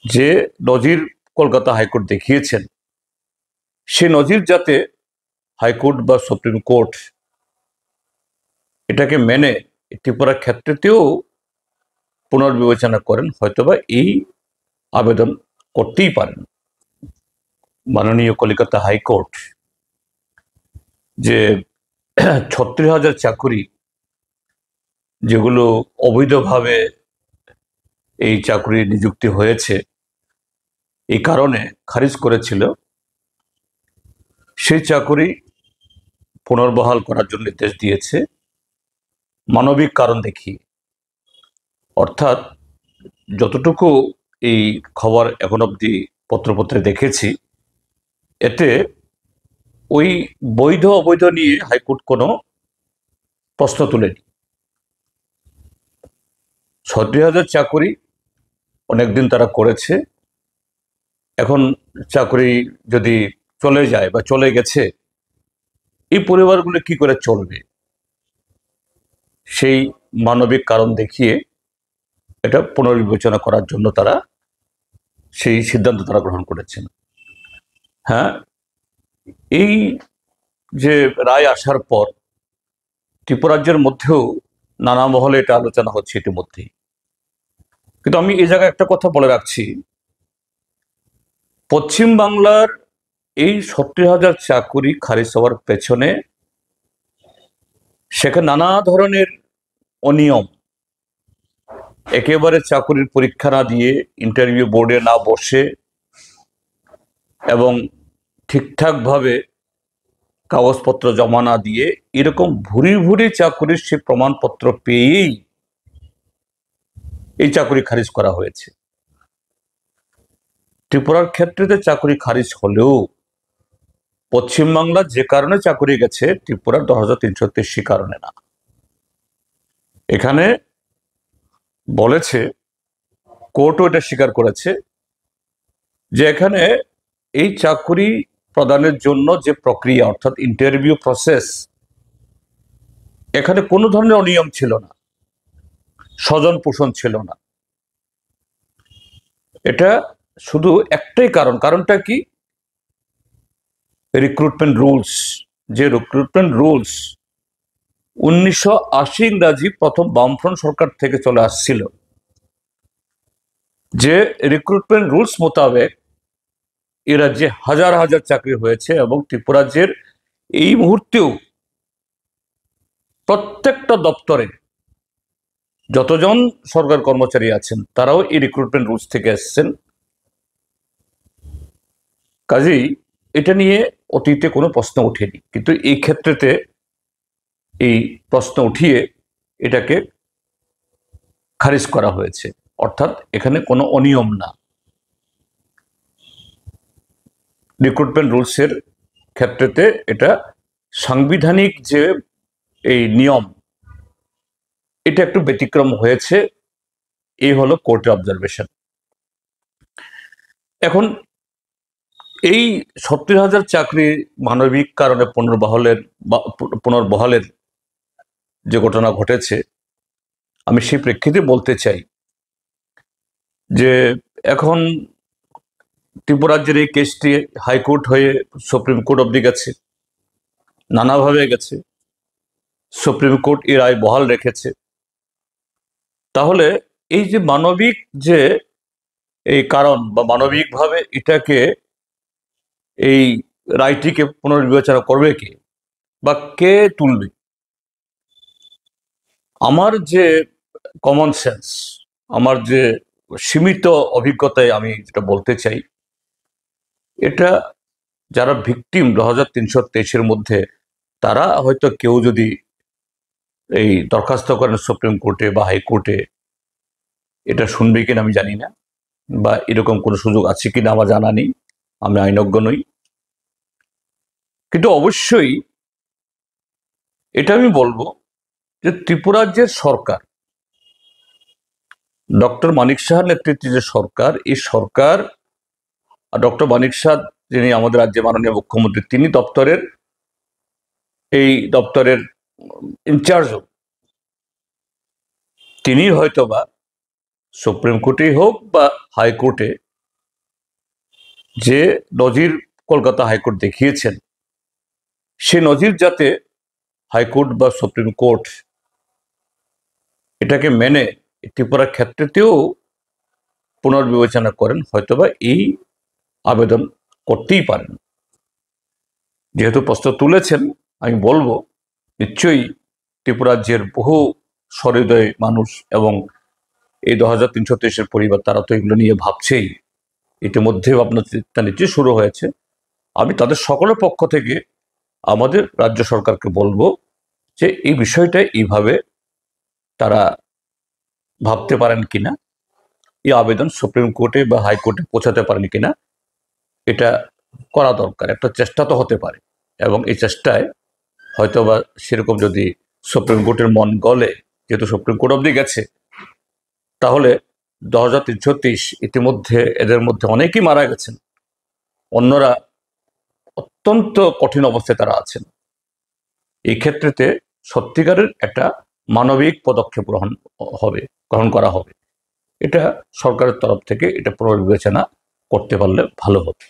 যে নজির কলকাতা হাইকোর্ট দেখিয়েছেন, সে নজির যাতে হাইকোর্ট বা সুপ্রিম কোর্ট এটাকে মেনে ত্রিপুরার ক্ষেত্রেতেও পুনর্বিবেচনা করেন, হয়তোবা এই আবেদন করতেই পারেন মাননীয় কলকাতা হাইকোর্ট। যে 36,000 চাকুরি যেগুলো অবৈধভাবে এই চাকরি নিযুক্তি হয়েছে এই কারণে খারিজ করেছিল, সেই চাকরি পুনর্বহাল করার জন্য নির্দেশ দিয়েছে মানবিক কারণ দেখিয়ে। অর্থাৎ যতটুকু এই খবর এখন অবধি পত্রপত্রে দেখেছি, এতে ওই বৈধ অবৈধ নিয়ে হাইকোর্ট কোনো প্রশ্ন তুলেনি। 36,000 চাকরি অনেকদিন তারা করেছে, এখন চাকরি যদি চলে যায় বা চলে গেছে, এই পরিবারগুলো কি করে চলবে? সেই মানবিক কারণ দেখিয়ে এটা পুনর্বিবেচনা করার জন্য তারা সেই সিদ্ধান্ত তারা গ্রহণ করেছেন। হ্যাঁ, এই যে রায় আসার পর ত্রিপুরাজ্যের মধ্যেও নানা মহলে এটা আলোচনা হচ্ছে ইতিমধ্যেই। কিন্তু আমি এই জায়গায় একটা কথা বলে রাখছি, পশ্চিম বাংলার এই 70,000 চাকুরি খারিজ হওয়ার পেছনে সেখানে নানা ধরনের অনিয়ম, একেবারে চাকুরির পরীক্ষা না দিয়ে, ইন্টারভিউ বোর্ডে না বসে এবং ঠিকঠাকভাবে কাগজপত্র জমা না দিয়ে এরকম ভুরি ভুরি চাকুরির সে প্রমাণপত্র পেয়েই এই চাকুরি খারিজ করা হয়েছে। ত্রিপুরার ক্ষেত্রে চাকুরি খারিজ হলেও পশ্চিমবাংলা যে কারণে চাকুরি গেছে, ত্রিপুরার 10,333 কারণে না। এখানে বলেছে, কোর্টও এটা স্বীকার করেছে যে এখানে এই চাকুরি প্রদানের জন্য যে প্রক্রিয়া, অর্থাৎ ইন্টারভিউ প্রসেস, এখানে কোনো ধরনের অনিয়ম ছিল না, স্বজন পোষণ ছিল না। এটা শুধু একটাই কারণটা কি? Recruitment rules. যে রিক্রুটমেন্ট রুলস 1980 ইংরাজি প্রথম বামফ্রন্ট সরকার থেকে চলে আসছিল, যে রিক্রুটমেন্ট রুলস মোতাবেক এ রাজ্যে হাজার হাজার চাকরি হয়েছে এবং ত্রিপুরাজ্যের এই মুহূর্তেও প্রত্যেকটা দপ্তরে যতজন সরকার কর্মচারী আছেন তারাও এই রিক্রুটমেন্ট রুলস থেকে এসেছেন। কাজেই এটা নিয়ে অতীতে কোনো প্রশ্ন ওঠেনি, কিন্তু এই ক্ষেত্রেতে এই প্রশ্ন উঠিয়ে এটাকে খারিজ করা হয়েছে। অর্থাৎ এখানে কোনো অনিয়ম না। রিক্রুটমেন্ট রুলসের ক্ষেত্রেতে এটা সাংবিধানিক যে এই নিয়ম, এটা একটু ব্যতিক্রম হয়েছে। এই হলো কোর্টের অবজারভেশন। এখন এই 70,000 চাকরি মানবিক কারণে পুনর্বহালের যে ঘটনা ঘটেছে, আমি সেই প্রেক্ষিতে বলতে চাই যে এখন ত্রিপুরাজ্যের এই কেসটি হাইকোর্ট হয়ে সুপ্রিম কোর্ট অবধি গেছে, নানাভাবে গেছে, সুপ্রিম কোর্ট এই রায় বহাল রেখেছে। তাহলে এই যে মানবিক যে এই কারণ বা মানবিকভাবে এটাকে এই রায়টিকে পুনর্বিবেচনা করবে কে বা কে তুলবে? আমার যে কমন সেন্স, আমার যে সীমিত অভিজ্ঞতায় আমি যেটা বলতে চাই, এটা যারা ভিকটিম 2,323-এর মধ্যে, তারা হয়তো কেউ যদি এই দরখাস্ত করেন সুপ্রিম কোর্টে বা হাইকোর্টে, এটা শুনবে কিনা আমি জানি না, বা এরকম কোনো সুযোগ আছে কিনা আমার জানা নেই, আমি আইনজ্ঞ নই। কিন্তু অবশ্যই এটা আমি বলবো যে ত্রিপুরাজ্যের সরকার, ডক্টর মানিক সাহার নেতৃত্বে যে সরকার, এই সরকার, ডক্টর মানিক সাহা যিনি আমাদের রাজ্যের মাননীয় মুখ্যমন্ত্রী, তিনি এই দপ্তরের ইনচার্জ, তিনি হয়তোবা সুপ্রিম কোর্টেই হোক বা হাইকোর্টে যে নজির কলকাতা হাইকোর্ট দেখিয়েছেন, সে নজির যাতে হাইকোর্ট বা সুপ্রিম কোর্ট এটাকে মেনে ত্রিপুরার ক্ষেত্রেতেও পুনর্বিবেচনা করেন, হয়তোবা এই আবেদন করতেই পারেন। যেহেতু প্রশ্ন তুলেছেন, আমি বলবো নিশ্চয়ই ত্রিপুরাজ্যের বহু সহৃদয় মানুষ এবং এই 2333-এর পরিবার, তারা তো এগুলো নিয়ে ভাবছেই, ইতিমধ্যে আপনার চিন্তা নিশ্চয়ই শুরু হয়েছে। আমি তাদের সকলের পক্ষ থেকে আমাদের রাজ্য সরকারকে বলবো যে এই বিষয়টা এইভাবে তারা ভাবতে পারেন কিনা, এই আবেদন সুপ্রিম কোর্টে বা হাইকোর্টে পৌঁছাতে পারেন কিনা, এটা করা দরকার। একটা চেষ্টা তো হতে পারে, এবং এই চেষ্টায় হয়তোবা সেরকম যদি সুপ্রিম কোর্টের মন গলে, যেহেতু সুপ্রিম কোর্ট অবধি গেছে, তাহলে 2333 ইতিমধ্যে এদের মধ্যে অনেকেই মারা গেছেন, অন্যরা অত্যন্ত কঠিন অবস্থায় তারা আছেন। এই ক্ষেত্রেতে সত্যিকারের একটা মানবিক পদক্ষেপ গ্রহণ করা হবে। এটা সরকারের তরফ থেকে এটা পুনর্বিবেচনা করতে পারলে ভালো হবে।